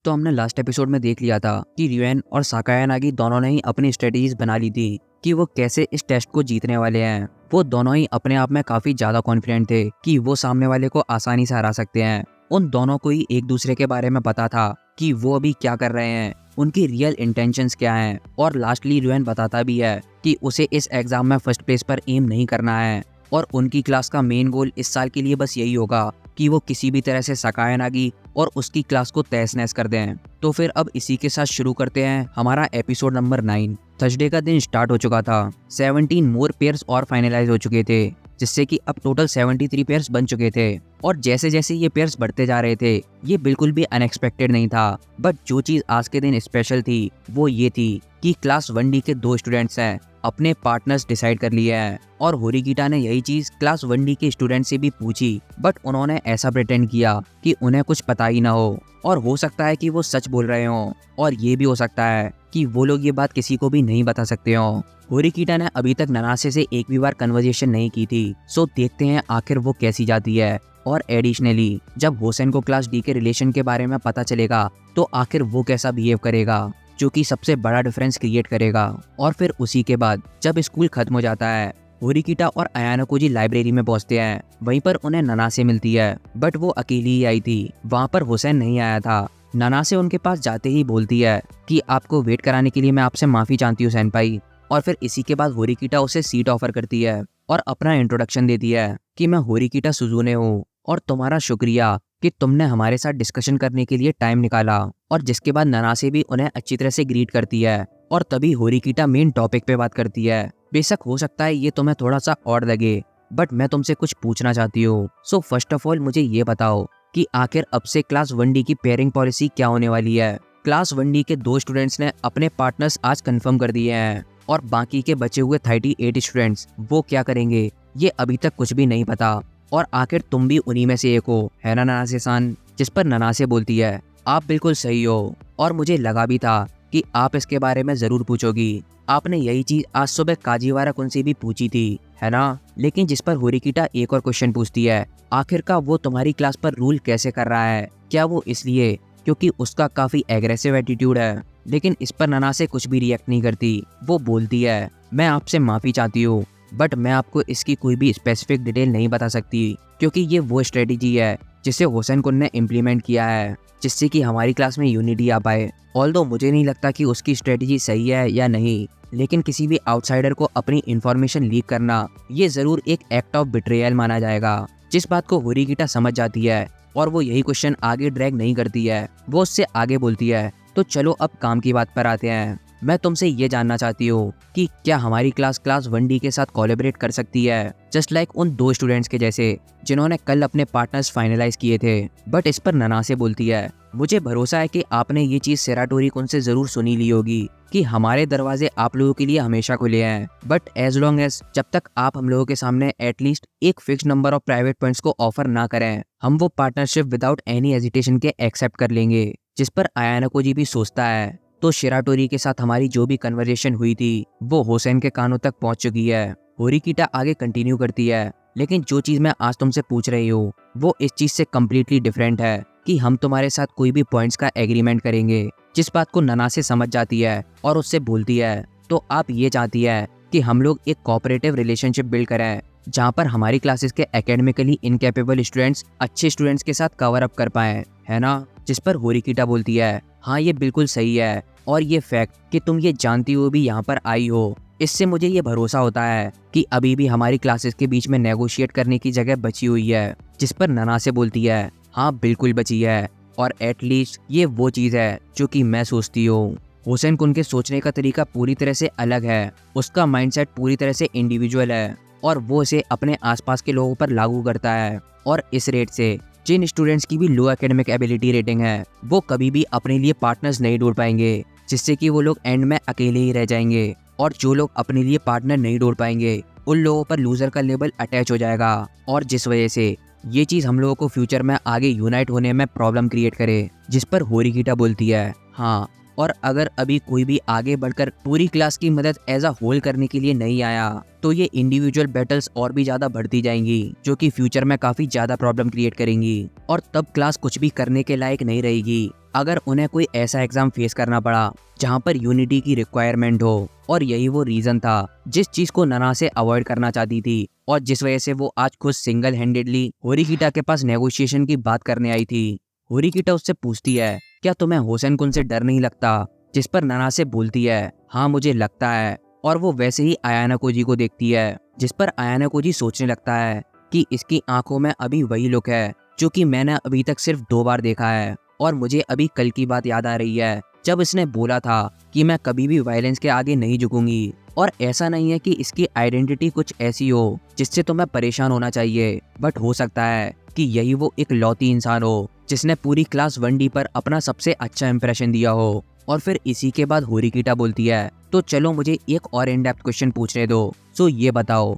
तो हमने last episode में देख लिया था कि रियुएन और साकायानागी दोनों ने ही अपनी स्ट्रेटजीज बना ली थी कि वो कैसे इस टेस्ट को जीतने वाले हैं। वो दोनों ही अपने आप में काफी ज्यादा कॉन्फिडेंट थे कि वो सामने वाले को आसानी से हरा सकते हैं। उन दोनों को ही एक दूसरे के बारे में पता था कि वो अभी क्या कर रहे हैं, उनकी रियल इंटेंशंस क्या हैं। और लास्टली रियुएन बताता भी है कि उसे इस एग्जाम में फर्स्ट प्लेस पर एम नहीं करना है और उनकी क्लास का मेन गोल इस साल के लिए बस यही होगा कि वो किसी भी तरह से साकायानागी और उसकी क्लास को तहस नहस कर दें। तो फिर अब इसी के साथ शुरू करते हैं हमारा एपिसोड नंबर 9। थर्सडे का दिन स्टार्ट हो चुका था। 17 मोर पेयर्स और फाइनलाइज हो चुके थे, जिससे कि अब टोटल 73 पेयर्स बन चुके थे। और जैसे जैसे ये पेयर्स बढ़ते जा रहे थे, ये बिल्कुल भी अनएक्सपेक्टेड नहीं था। बट जो चीज आज के दिन स्पेशल थी वो ये थी कि क्लास 1D के 2 स्टूडेंट्स हैं अपने पार्टनर्स डिसाइड कर लिए हैं। और होरिकीटा ने यही चीज क्लास 1D के स्टूडेंट से भी पूछी, बट उन्होंने ऐसा प्रिटेंड किया कि उन्हें कुछ पता ही ना हो। और हो सकता है कि वो सच बोल रहे हों, और ये भी हो सकता है कि वो लोग ये बात किसी को भी नहीं बता सकते हों। होरिकीटा ने अभी तक ननासे से एक भी बार कन्वर्सेशन नहीं की थी, सो देखते हैं आखिर वो कैसी जाती है। और एडिशनली जब होसेन को क्लास डी के रिलेशन के बारे में पता चलेगा तो आखिर वो कैसा बिहेव करेगा, जो कि सबसे बड़ा डिफरेंस क्रिएट करेगा। और फिर उसी के बाद जब स्कूल खत्म हो जाता है, होरिकीटा और अयानाकोजी लाइब्रेरी में पहुंचते हैं। वहीं पर उन्हें ननासे मिलती है, बट वो अकेली ही आई थी, वहां पर होसेन नहीं आया था। ननासे उनके पास जाते ही बोलती है कि आपको वेट कराने के लिए मैं आपसे माफी चाहती हूँ सेनपाई। और फिर इसी के बाद होरिकीटा उसे सीट ऑफर करती है और अपना इंट्रोडक्शन देती है कि मैं होरिकीटा सुजुने हूँ और तुम्हारा शुक्रिया कि तुमने हमारे साथ डिस्कशन करने के लिए टाइम निकाला। और जिसके बाद ननासे भी उन्हें अच्छी तरह से ग्रीट करती है। और तभी होरिकीटा मेन टॉपिक पे बात करती है। बेशक हो सकता है ये तुम्हें थोड़ा सा ऑड लगे, बट मैं तुमसे कुछ पूछना चाहती हूँ। सो फर्स्ट ऑफ ऑल मुझे ये बताओ कि आखिर अब से क्लास 1D की पेयरिंग पॉलिसी क्या होने वाली है। क्लास 1D के 2 स्टूडेंट्स ने अपने पार्टनर्स आज कंफर्म कर दिए हैं, और बाकी के बचे हुए 38 स्टूडेंट्स वो क्या करेंगे ये अभी तक कुछ भी नहीं पता। और आखिर तुम भी उन्हीं में से एक हो, है ना ननासे-सान। जिस पर ननासे बोलती है आप बिल्कुल सही हो, और मुझे लगा भी था कि आप इसके बारे में जरूर पूछोगी। आपने यही चीज आज सुबह काजीवारा-कुन से भी पूछी थी, है ना। लेकिन जिस पर होरिकीटा एक और क्वेश्चन पूछती है, आखिरकार वो तुम्हारी क्लास पर रूल कैसे कर रहा है, क्या वो इसलिए क्योंकि उसका काफी एग्रेसिव एटीट्यूड है। लेकिन इस पर ननासे कुछ भी रिएक्ट नहीं करती। वो बोलती है मैं आपसे माफी चाहती हूँ, बट मैं आपको इसकी कोई भी स्पेसिफिक डिटेल नहीं बता सकती, क्योंकि ये वो स्ट्रेटेजी है जिसे होसेन कुन ने इम्प्लीमेंट किया है, जिससे कि हमारी क्लास में यूनिटी आ पाए। ऑल्दो मुझे नहीं लगता कि उसकी स्ट्रेटेजी सही है या नहीं, लेकिन किसी भी आउटसाइडर को अपनी इंफॉर्मेशन लीक करना ये जरूर एक एक्ट ऑफ बिट्रेयल माना जाएगा। जिस बात को होरिकीटा समझ जाती है, और वो यही क्वेश्चन आगे ड्रैग नहीं करती है। वो उससे आगे बोलती है तो चलो अब काम की बात पर आते हैं। मैं तुमसे ये जानना चाहती हूँ कि क्या हमारी क्लास 1D के साथ कोलैबोरेट कर सकती है, जस्ट लाइक उन 2 स्टूडेंट्स के जैसे जिन्होंने कल अपने पार्टनर्स फाइनलाइज किए थे। बट इस पर ननासे बोलती है मुझे भरोसा है कि आपने ये चीज सेराटोरी-कुन से जरूर सुनी ली होगी कि हमारे दरवाजे आप लोगों के लिए हमेशा खुले हैं, बट एज लॉन्ग एज जब तक आप हम लोगों के सामने एटलीस्ट एक fix number of private points को ऑफर ना करें, हम वो पार्टनरशिप विदाउट एनी हेजिटेशन के एक्सेप्ट कर लेंगे। जिस पर अयानाकोजी भी सोचता है तो शिराटोरी के साथ हमारी जो भी कन्वर्सेशन हुई थी वो होसेन के कानों तक पहुंच चुकी है। होरिकीटा आगे कंटिन्यू करती है, लेकिन जो चीज मैं आज तुमसे पूछ रही हूँ वो इस चीज से कम्प्लीटली डिफरेंट है कि हम तुम्हारे साथ कोई भी पॉइंट्स का एग्रीमेंट करेंगे। जिस बात को ननासे समझ जाती है और उससे बोलती है तो आप ये चाहती है कि हम लोग एक कोऑपरेटिव रिलेशनशिप बिल्ड करें, जहाँ पर हमारी क्लासेस के एकेडमिकली इनकेपेबल स्टूडेंट्स अच्छे स्टूडेंट्स के साथ कवर अप कर पाए, है ना। जिस पर होरिकीटा बोलती है हाँ ये बिल्कुल सही है, और ये फैक्ट कि तुम ये जानती हुए भी यहाँ पर आई हो, इससे मुझे ये भरोसा होता है कि अभी भी हमारी क्लासेस के बीच में नेगोशिएट करने की जगह बची हुई है। जिस पर ननासे बोलती है हाँ बिल्कुल बची है, और एटलीस्ट ये वो चीज़ है जो कि मैं सोचती हूँ। होसेन कुन के सोचने का तरीका पूरी तरह से अलग है, उसका माइंडसेट पूरी तरह से इंडिविजुअल है, और वो इसे अपने आसपास के लोगों पर लागू करता है। और इस रेट से जिन स्टूडेंट्स की भी लो एकेडमिक एबिलिटी रेटिंग है वो कभी भी अपने लिए पार्टनर्स नहीं ढूंढ पाएंगे, जिससे कि वो लोग एंड में अकेले ही रह जाएंगे। और जो लोग अपने लिए पार्टनर नहीं ढूंढ पाएंगे उन लोगों पर लूजर का लेबल अटैच हो जाएगा, और जिस वजह से ये चीज़ हम लोगों को फ्यूचर में आगे यूनाइट होने में प्रॉब्लम क्रिएट करे। जिस पर होरिकीटा बोलती है हाँ और अगर अभी कोई भी आगे बढ़कर पूरी क्लास की मदद एज अ होल करने के लिए नहीं आया तो ये इंडिविजुअल बैटल्स और भी ज्यादा बढ़ती जाएंगी, जो कि फ्यूचर में काफी ज्यादा प्रॉब्लम क्रिएट करेंगी और तब क्लास कुछ भी करने के लायक नहीं रहेगी अगर उन्हें कोई ऐसा एग्जाम फेस करना पड़ा जहां पर यूनिटी की रिक्वायरमेंट हो। और यही वो रीजन था जिस चीज को नना से अवॉइड करना चाहती थी और जिस वजह से वो आज खुद सिंगल हैंडेडली होरिकिटा के पास नेगोशिएशन की बात करने आई थी। होरिकिटा उससे पूछती है, क्या तुम्हें होसेन कुन से डर नहीं लगता? जिस पर नना से बोलती है, हाँ मुझे लगता है। और वो वैसे ही आयाना कोजी को देखती है, जिस पर आयाना कोजी सोचने लगता है कि इसकी आंखों में अभी वही लुक है जो कि मैंने अभी तक सिर्फ 2 बार देखा है। और मुझे अभी कल की बात याद आ रही है जब इसने बोला था कि मैं कभी भी वायलेंस के आगे नहीं झुकूंगी। और ऐसा नहीं है कि इसकी आइडेंटिटी कुछ ऐसी हो जिससे तुम्हें परेशान होना चाहिए, बट हो सकता है कि यही वो एक लौती इंसान हो जिसने पूरी क्लास 1D पर अपना सबसे अच्छा इंप्रेशन दिया हो। और फिर इसी के बाद होरिकिटा बोलती है, तो चलो मुझे एक और इन डेप्थ क्वेश्चन पूछने दो। सो ये बताओ,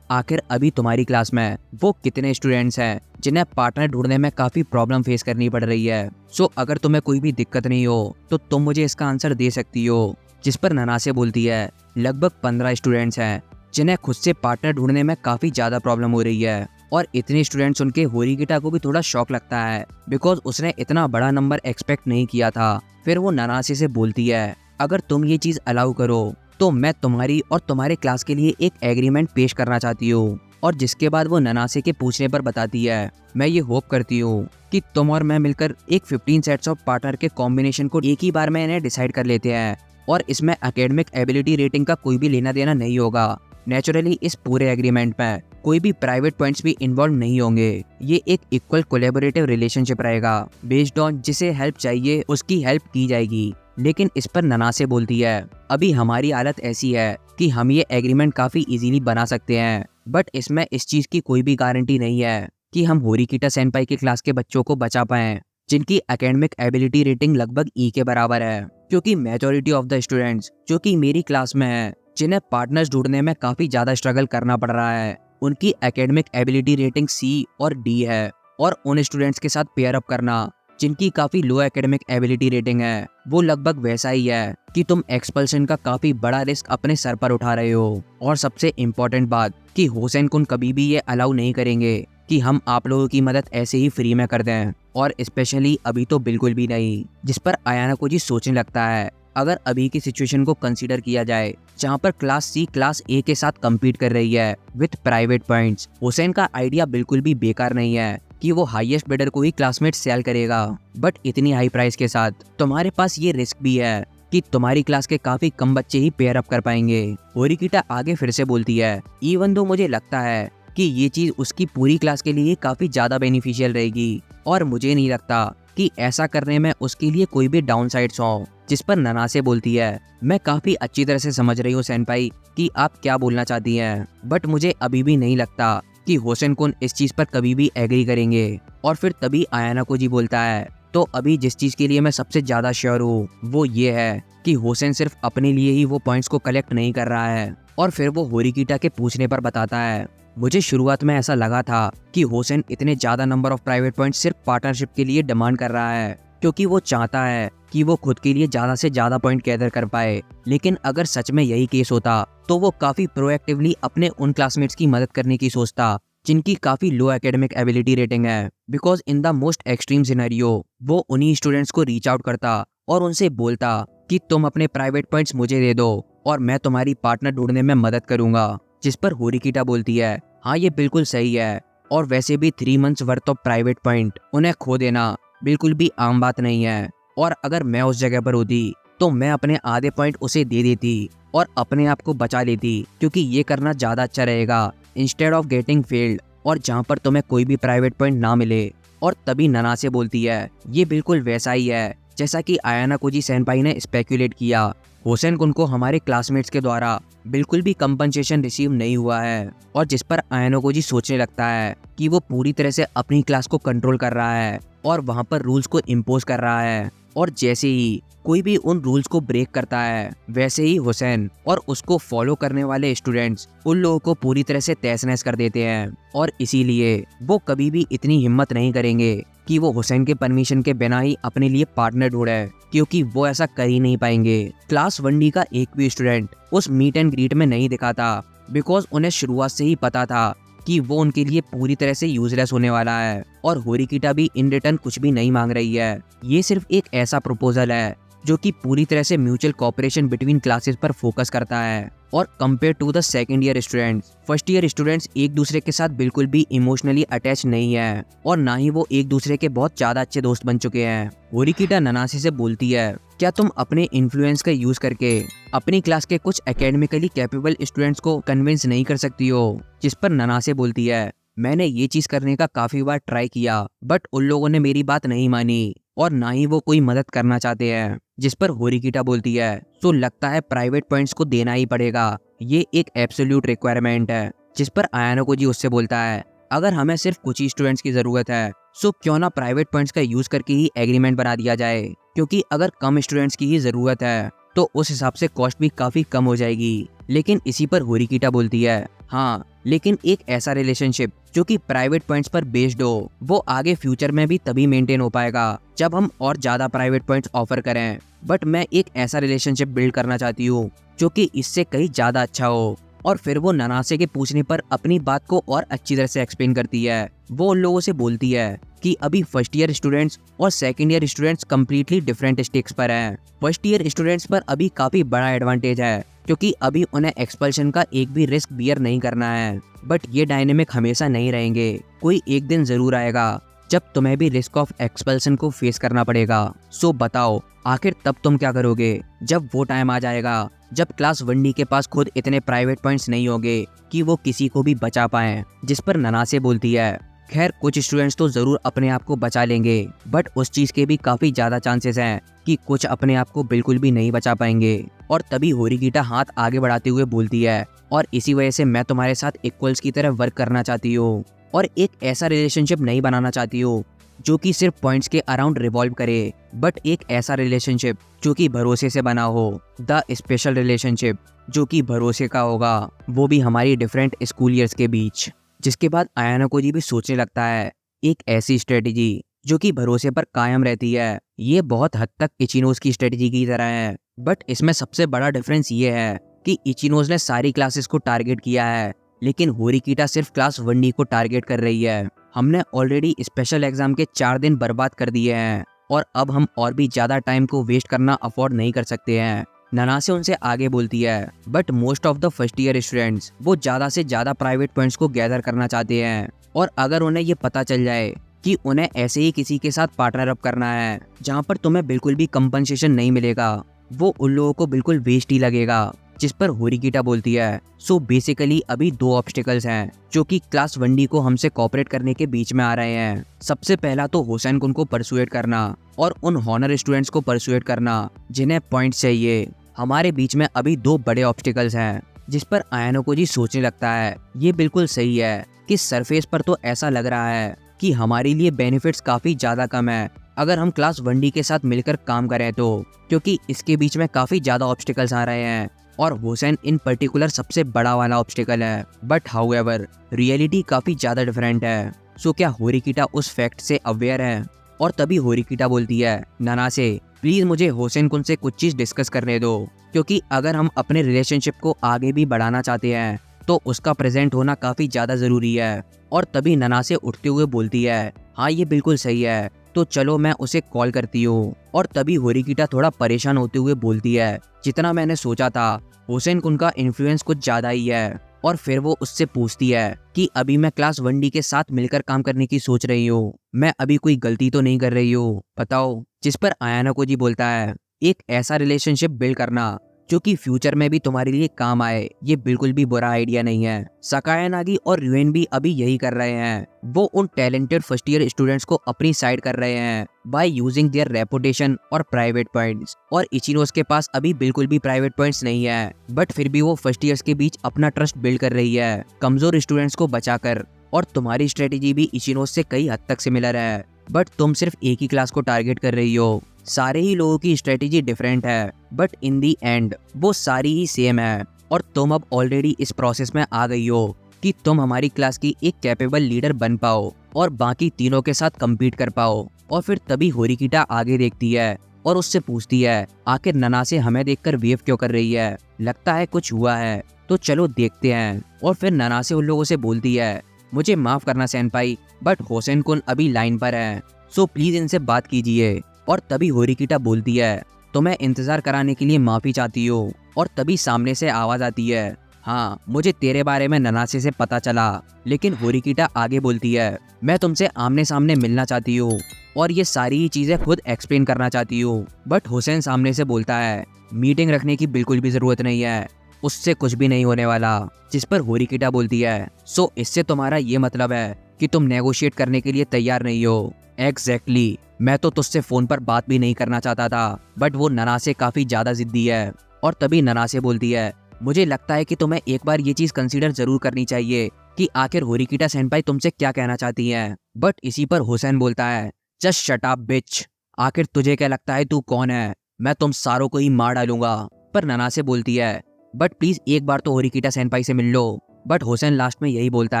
आखिर अभी तुम्हारी क्लास में वो कितने स्टूडेंट्स हैं जिन्हें पार्टनर ढूंढने में काफी प्रॉब्लम फेस करनी पड़ रही है? अगर तुम्हें कोई भी दिक्कत नहीं हो तो तुम मुझे इसका आंसर दे सकती हो। जिस पर ननासे बोलती है, लगभग 15 स्टूडेंट्स हैं जिन्हें खुद से पार्टनर ढूंढने में काफी ज्यादा प्रॉब्लम हो रही है। और इतने स्टूडेंट्स सुन के होरिकिटा को भी थोड़ा शॉक लगता है, बिकॉज उसने इतना बड़ा नंबर एक्सपेक्ट नहीं किया था। फिर वो ननासे से बोलती है, अगर तुम ये चीज अलाउ करो तो मैं तुम्हारी और तुम्हारे क्लास के लिए एक एग्रीमेंट पेश करना चाहती हूँ। और जिसके बाद वो ननासे के पूछने पर बताती है, मैं ये होप करती हूँ कि तुम और मैं मिलकर एक 15 सेट्स ऑफ पार्टनर के कॉम्बिनेशन को एक ही बार में इन्हें डिसाइड कर लेते हैं और इसमें एकेडमिक एबिलिटी रेटिंग का कोई भी लेना देना नहीं होगा। नेचुरली इस पूरे एग्रीमेंट में कोई भी प्राइवेट पॉइंट्स भी इन्वॉल्व नहीं होंगे। ये एक इक्वल कोलैबोरेटिव रिलेशनशिप रहेगा बेस्ड ऑन जिसे हेल्प चाहिए उसकी हेल्प की जाएगी। लेकिन इस पर ननासे बोलती है, अभी हमारी हालत ऐसी है कि हम ये एग्रीमेंट काफी इजीली बना सकते हैं, बट इसमें इस चीज की कोई भी गारंटी नहीं है कि हम होरिकिटा सेनपाई की क्लास के बच्चों को बचा पाएं जिनकी एकेडमिक एबिलिटी रेटिंग लगभग ई के बराबर है। क्योंकि मेजॉरिटी ऑफ द स्टूडेंट्स जो कि मेरी क्लास में है जिन्हें पार्टनर्स ढूंढने में काफी ज्यादा स्ट्रगल करना पड़ रहा है, उनकी एकेडमिक एबिलिटी रेटिंग सी और डी है। और उन स्टूडेंट्स के साथ पेयर अप करना जिनकी काफी लो एकेडमिक एबिलिटी रेटिंग है, वो लगभग वैसा ही है कि तुम एक्सपल्शन का काफी बड़ा रिस्क अपने सर पर उठा रहे हो। और सबसे इम्पोर्टेंट बात कि होसेन कुन कभी भी ये अलाउ नहीं करेंगे कि हम आप लोगों की मदद ऐसे ही फ्री में कर दें, और स्पेशली अभी तो बिल्कुल भी नहीं। जिस पर आयाना कोजी सोचने लगता है, अगर अभी की सिचुएशन को कंसीडर किया जाए जहां पर क्लास सी क्लास ए के साथ कम्पीट कर रही है विथ प्राइवेट पॉइंट्स, होसेन का आइडिया बिल्कुल भी बेकार नहीं है कि वो हाईएस्ट बिडर को ही क्लासमेट सेल करेगा। बट इतनी हाई प्राइस के साथ तुम्हारे पास ये रिस्क भी है कि तुम्हारी क्लास के काफी कम बच्चे ही पेयर अप कर पाएंगे। होरिकिटा आगे फिर से बोलती है, इवन दो मुझे लगता है कि ये चीज उसकी पूरी क्लास के लिए काफी ज्यादा बेनिफिशियल रहेगी, और मुझे नहीं लगता कि ऐसा करने में उसके लिए कोई भी डाउन साइड्स हो। जिस पर ननासे बोलती है, मैं काफी अच्छी तरह से समझ रही हूँ सेनपाई कि आप क्या बोलना चाहती हैं, बट मुझे अभी भी नहीं लगता कि होसेन कुन इस चीज पर कभी भी एग्री करेंगे। और फिर तभी आयाना कोजी बोलता है, तो अभी जिस चीज के लिए मैं सबसे ज्यादा श्योर हूँ वो ये है कि होसेन सिर्फ अपने लिए ही वो पॉइंट्स को कलेक्ट नहीं कर रहा है। और फिर वो होरिकिटा के पूछने पर बताता है, मुझे शुरुआत में ऐसा लगा था कि होसेन इतने ज्यादा नंबर ऑफ प्राइवेट पॉइंट्स सिर्फ पार्टनरशिप के लिए डिमांड कर रहा है क्योंकि वो चाहता है कि वो खुद के लिए ज्यादा से ज्यादा पॉइंट गैदर कर पाए। लेकिन अगर सच में यही केस होता तो वो काफी प्रोएक्टिवली अपने उन क्लासमेट्स की मदद करने की सोचता जिनकी काफी लो एकेडमिक एबिलिटी रेटिंग है, because in the most extreme scenario वो उन्हीं स्टूडेंट्स को रीच आउट करता और उनसे बोलता कि तुम अपने प्राइवेट पॉइंट्स मुझे दे दो और मैं तुम्हारी पार्टनर ढूंढने में मदद करूंगा। जिस पर होरिकिटा बोलती है, हाँ ये बिल्कुल सही है, और वैसे भी 3 months worth of private point उन्हें खो देना बिल्कुल भी आम बात नहीं है। और अगर मैं उस जगह पर होती तो मैं अपने आधे पॉइंट उसे दे देती और अपने आप को बचा लेती, क्योंकि ये करना ज्यादा अच्छा रहेगा इंस्टेड ऑफ गेटिंग फेल्ड, और जहाँ पर तुम्हें कोई भी प्राइवेट पॉइंट ना मिले। और तभी ननासे बोलती है, ये बिल्कुल वैसा ही है जैसा कि आयाना कोजी सेनपाई ने स्पेक्यूलेट किया। होसेन कुन को हमारे क्लासमेट्स के द्वारा बिल्कुल भी कंपनसेशन रिसीव नहीं हुआ है। और जिस पर आयाना कोजी सोचने लगता है कि वो पूरी तरह से अपनी क्लास को कंट्रोल कर रहा है और वहाँ पर रूल्स को इम्पोज कर रहा है, और जैसे ही कोई भी उन रूल्स को ब्रेक करता है वैसे ही हुसैन और उसको फॉलो करने वाले स्टूडेंट्स उन लोगों को पूरी तरह से तहस नहस कर देते हैं। और इसीलिए वो कभी भी इतनी हिम्मत नहीं करेंगे कि वो हुसैन के परमिशन के बिना ही अपने लिए पार्टनर ढूंढे, क्योंकि वो ऐसा कर ही नहीं पाएंगे। क्लास 1D का एक भी स्टूडेंट उस मीट एंड ग्रीट में नहीं दिखा था, बिकॉज उन्हें शुरुआत से ही पता था कि वो उनके लिए पूरी तरह से यूजलेस होने वाला है, और होरिकिटा भी इन रिटर्न कुछ भी नहीं मांग रही है। ये सिर्फ एक ऐसा प्रपोजल है जो कि पूरी तरह से म्यूचुअल कोऑपरेशन बिटवीन क्लासेस पर फोकस करता है। और compare to the second year students, first year students एक दूसरे के साथ बिल्कुल भी इमोशनली अटैच नहीं है, और ना ही वो एक दूसरे के बहुत ज्यादा अच्छे दोस्त बन चुके हैं। होरिकिटा ननासे से बोलती है, क्या तुम अपने इन्फ्लुएंस का यूज करके अपनी क्लास के कुछ एकेडमिकली कैपेबल स्टूडेंट्स को कन्विंस नहीं कर सकती हो? जिस पर ननासे बोलती है, मैंने ये चीज करने का काफी बार ट्राई किया, बट उन लोगों ने मेरी बात नहीं मानी, और ना ही वो कोई मदद करना चाहते हैं। जिस पर होरिकिटा बोलती है, तो लगता है प्राइवेट पॉइंट्स को देना ही पड़ेगा, ये एक एब्सोल्यूट रिक्वायरमेंट है। जिस पर आयानो जी उससे बोलता है, अगर हमें सिर्फ कुछ ही स्टूडेंट्स की जरूरत है, सो क्यों ना प्राइवेट पॉइंट्स का यूज करके ही एग्रीमेंट बना दिया जाए, क्योंकि अगर कम स्टूडेंट्स की ही जरूरत है तो उस हिसाब से कॉस्ट भी काफी कम हो जाएगी। लेकिन इसी पर होरिकिटा बोलती है, हाँ लेकिन एक ऐसा रिलेशनशिप जो कि प्राइवेट पॉइंट्स पर बेस्ड हो, वो आगे फ्यूचर में भी तभी मेंटेन हो पाएगा जब हम और ज्यादा प्राइवेट पॉइंट्स ऑफर करें। बट मैं एक ऐसा रिलेशनशिप बिल्ड करना चाहती हूँ जो कि इससे कहीं ज्यादा अच्छा हो। और फिर वो ननासे के पूछने पर अपनी बात को और अच्छी तरह से एक्सप्लेन करती है। वो उन लोगों से बोलती है कि अभी फर्स्ट ईयर स्टूडेंट्स और second year students completely different stakes पर हैं। फर्स्ट ईयर स्टूडेंट्स पर अभी काफी बड़ा एडवांटेज है, क्योंकि अभी उन्हें एक्सपल्शन का एक भी रिस्क बियर नहीं करना है। बट ये डायनेमिक हमेशा नहीं रहेंगे, कोई एक दिन जरूर आएगा जब तुम्हें भी रिस्क ऑफ एक्सपल्शन को फेस करना पड़ेगा। सो बताओ आखिर तब तुम क्या करोगे जब वो टाइम आ जाएगा जब क्लास 1D के पास खुद इतने प्राइवेट पॉइंट्स नहीं होंगे कि वो किसी को भी बचा पाएं। जिस पर ननासे बोलती है, खैर कुछ स्टूडेंट्स तो जरूर अपने आप को बचा लेंगे, बट उस चीज के भी काफी ज्यादा चांसेस हैं कि कुछ अपने आप को बिल्कुल भी नहीं बचा पाएंगे। और तभी होरिकिटा हाथ आगे बढ़ाते हुए बोलती है, और इसी वजह से मैं तुम्हारे साथ इक्वल्स की तरह वर्क करना चाहती हूँ, और एक ऐसा रिलेशनशिप नहीं बनाना चाहती हूँ जो कि सिर्फ पॉइंट्स के अराउंड रिवॉल्व करे, बट एक ऐसा रिलेशनशिप जो कि भरोसे से बना हो, द स्पेशल रिलेशनशिप जो कि भरोसे का होगा, वो भी हमारी डिफरेंट स्कूल ईयर्स के बीच। जिसके बाद आयानो जी भी सोचने लगता है, एक ऐसी स्ट्रेटेजी जो कि भरोसे पर कायम रहती है, ये बहुत हद तक इचिनोज की स्ट्रेटेजी की तरह है। बट इसमें सबसे बड़ा डिफरेंस ये है कि इचिनोज ने सारी क्लासेस को टारगेट किया है, लेकिन होरिकिटा सिर्फ क्लास 1D को टारगेट कर रही है। हमने ऑलरेडी स्पेशल एग्जाम के 4 दिन बर्बाद कर दिए हैं, और अब हम और भी ज्यादा टाइम को वेस्ट करना अफोर्ड नहीं कर सकते हैं। ननासे उनसे आगे बोलती है, but most of the first year students वो ज्यादा से ज्यादा प्राइवेट पॉइंट्स को गैदर करना चाहते हैं, और अगर उन्हें ये पता चल जाए कि उन्हें ऐसे ही किसी के साथ पार्टनर अप करना है जहाँ पर तुम्हें बिल्कुल भी कंपनसेशन नहीं मिलेगा, वो उन लोगों को बिल्कुल वेस्ट ही लगेगा। जिस पर होरिकिटा बोलती है, सो बेसिकली अभी 2 ऑब्स्टिकल्स हैं जो कि क्लास 1D को हमसे कोऑपरेट करने के बीच में आ रहे हैं। सबसे पहला तो हुसैन कुन को परसुएट करना और उन हॉनर स्टूडेंट्स को परसुएट करना जिन्हें पॉइंट्स चाहिए। हमारे बीच में अभी 2 बड़े ऑब्स्टिकल्स हैं। जिस पर आयानो जी सोचने लगता है, ये बिल्कुल सही है कि सरफेस पर तो ऐसा लग रहा है कि हमारे लिए बेनिफिट्स काफी ज्यादा कम है अगर हम क्लास 1D के साथ मिलकर काम करें तो, क्योंकि इसके बीच में काफी ज्यादा ऑब्स्टिकल्स आ रहे हैं, और हुसैन इन पर्टिकुलर सबसे बड़ा वाला ऑब्स्टिकल है। बट हाउएवर रियलिटी काफी ज्यादा डिफरेंट है। सो क्या होरिकिटा उस फैक्ट से अवेयर है? और तभी होरिकिटा बोलती है, ननासे प्लीज मुझे हुसैन कुन से कुछ चीज डिस्कस करने दो, क्योंकि अगर हम अपने रिलेशनशिप को आगे भी बढ़ाना चाहते हैं तो उसका प्रेजेंट होना काफी ज्यादा जरूरी है। और तभी ननासे उठते हुए बोलती है, हाँ ये बिल्कुल सही है, तो चलो मैं उसे कॉल करती हूँ। और तभी होरिकिटा थोड़ा परेशान होते हुए बोलती है, जितना मैंने सोचा था हुसैन कुन का इन्फ्लुएंस कुछ ज्यादा ही है। और फिर वो उससे पूछती है कि अभी मैं क्लास 1D के साथ मिलकर काम करने की सोच रही हूँ, मैं अभी कोई गलती तो नहीं कर रही हूँ, बताओ। जिस पर आयानो जी बोलता है, एक ऐसा रिलेशनशिप बिल्ड करना जो कि फ्यूचर में भी तुम्हारे लिए काम आए, ये बिल्कुल भी बुरा आइडिया नहीं है। सकायानागी और रिवेन भी अभी यही कर रहे हैं, वो उन टैलेंटेड फर्स्ट ईयर स्टूडेंट्स को अपनी साइड कर रहे हैं बाय यूजिंग देयर रेपुटेशन और प्राइवेट पॉइंट्स। और इचिनोज के पास अभी बिल्कुल भी प्राइवेट पॉइंट्स नहीं है, बट फिर भी वो फर्स्ट ईयर्स के बीच अपना ट्रस्ट बिल्ड कर रही है कमजोर स्टूडेंट्स को बचाकर। और तुम्हारी स्ट्रेटेजी भी इचिनोज से कई हद तक सिमिलर है, बट तुम सिर्फ एक ही क्लास को टारगेट कर रही हो। सारे ही लोगों की स्ट्रेटेजी डिफरेंट है, बट इन दी एंड वो सारी ही सेम है। और तुम अब ऑलरेडी इस प्रोसेस में आ गई हो कि तुम हमारी क्लास की एक कैपेबल लीडर बन पाओ, और बाकी तीनों के साथ कम्पीट कर पाओ। और फिर तभी होरिकिटा आगे देखती है और उससे पूछती है, आखिर ननासे हमें देखकर वेव क्यों कर रही है, लगता है कुछ हुआ है, तो चलो देखते हैं। और फिर ननासे उन लोगों से बोलती है, मुझे माफ करना सेनपाई, बट होसेन कुन अभी लाइन पर है, सो प्लीज इनसे बात कीजिए। और तभी होरिकिटा बोलती है, तो मैं इंतजार कराने के लिए माफी चाहती हूँ। और तभी सामने से आवाज आती है, हाँ मुझे तेरे बारे में ननासे से पता चला। लेकिन होरिकिटा आगे बोलती है, मैं तुमसे आमने सामने मिलना चाहती हूँ और ये सारी चीजें खुद एक्सप्लेन करना चाहती हूँ। बट हुसैन सामने से बोलता है, मीटिंग रखने की बिल्कुल भी जरूरत नहीं है, उससे कुछ भी नहीं होने वाला। जिस पर होरिकिटा बोलती है, सो इससे तुम्हारा ये मतलब है कि तुम नेगोशिएट करने के लिए तैयार नहीं हो। एग्जैक्टली, मैं तो तुझसे फोन पर बात भी नहीं करना चाहता था, बट वो ननासे काफी ज्यादा जिद्दी है। और तभी ननासे बोलती है, मुझे लगता है कि तुम्हें एक बार ये चीज कंसीडर जरूर करनी चाहिए कि आखिर होरिकिटा सेनपाई तुमसे क्या कहना चाहती है। बट इसी पर हुसैन बोलता है, जस्ट शट अप बिच, आखिर तुझे क्या लगता है तू कौन है, मैं तुम सारों को ही मार डालूंगा। पर ननासे बोलती है, बट प्लीज एक बार तो होरिकिटा सेनपाई से मिल लो। बट हुसैन लास्ट में यही बोलता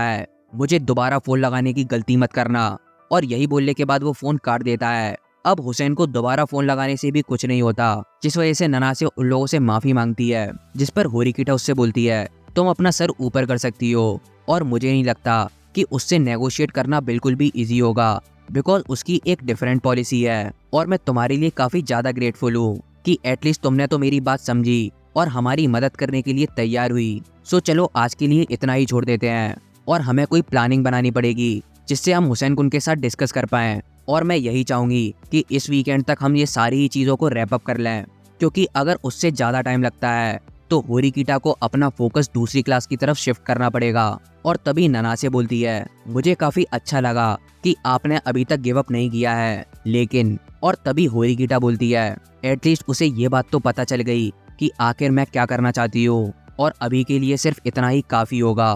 है, मुझे दोबारा फोन लगाने की गलती मत करना। और यही बोलने के बाद वो फोन काट देता है। अब हुसैन को दोबारा फोन लगाने से भी कुछ नहीं होता, जिस वजह से ननासे उन लोगों से माफी मांगती है। जिस पर होरिकिटा उससे बोलती है, तुम अपना सर ऊपर कर सकती हो, और मुझे नहीं लगता कि उससे नेगोशिएट करना बिल्कुल भी इजी होगा, बिकॉज उसकी एक डिफरेंट पॉलिसी है। और मैं तुम्हारे लिए काफी ज्यादा ग्रेटफुल हूँ कि एटलीस्ट तुमने तो मेरी बात समझी और हमारी मदद करने के लिए तैयार हुई। सो चलो आज के लिए इतना ही छोड़ देते हैं, और हमें कोई प्लानिंग बनानी पड़ेगी जिससे हम हुसैन कुन के साथ डिस्कस कर पाएं। और मैं यही चाहूंगी कि इस वीकेंड तक हम ये सारी ही चीज़ों को रैप अप कर लें, क्योंकि अगर उससे ज़्यादा टाइम लगता है तो होरिकिटा को अपना फोकस दूसरी क्लास की तरफ शिफ्ट करना पड़ेगा। और तभी ननासे बोलती है, मुझे काफ़ी अच्छा लगा कि आपने अभी तक गिव अप नहीं किया है, लेकिन। और तभी होरिकिटा बोलती है, एटलीस्ट उसे ये बात तो पता चल गई कि आखिर मैं क्या करना चाहती हूँ, और अभी के लिए सिर्फ इतना ही काफ़ी होगा।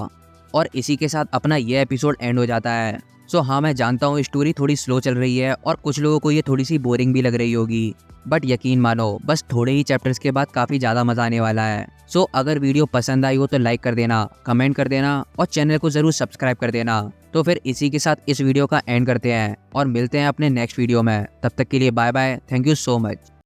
और इसी के साथ अपना ये एपिसोड एंड हो जाता है। सो हाँ, मैं जानता हूँ स्टोरी थोड़ी स्लो चल रही है और कुछ लोगों को ये थोड़ी सी बोरिंग भी लग रही होगी, बट यकीन मानो बस थोड़े ही चैप्टर्स के बाद काफ़ी ज़्यादा मज़ा आने वाला है। सो अगर वीडियो पसंद आई हो तो लाइक कर देना, कमेंट कर देना और चैनल को ज़रूर सब्सक्राइब कर देना। तो फिर इसी के साथ इस वीडियो का एंड करते हैं और मिलते हैं अपने नेक्स्ट वीडियो में। तब तक के लिए bye bye, thank you so much.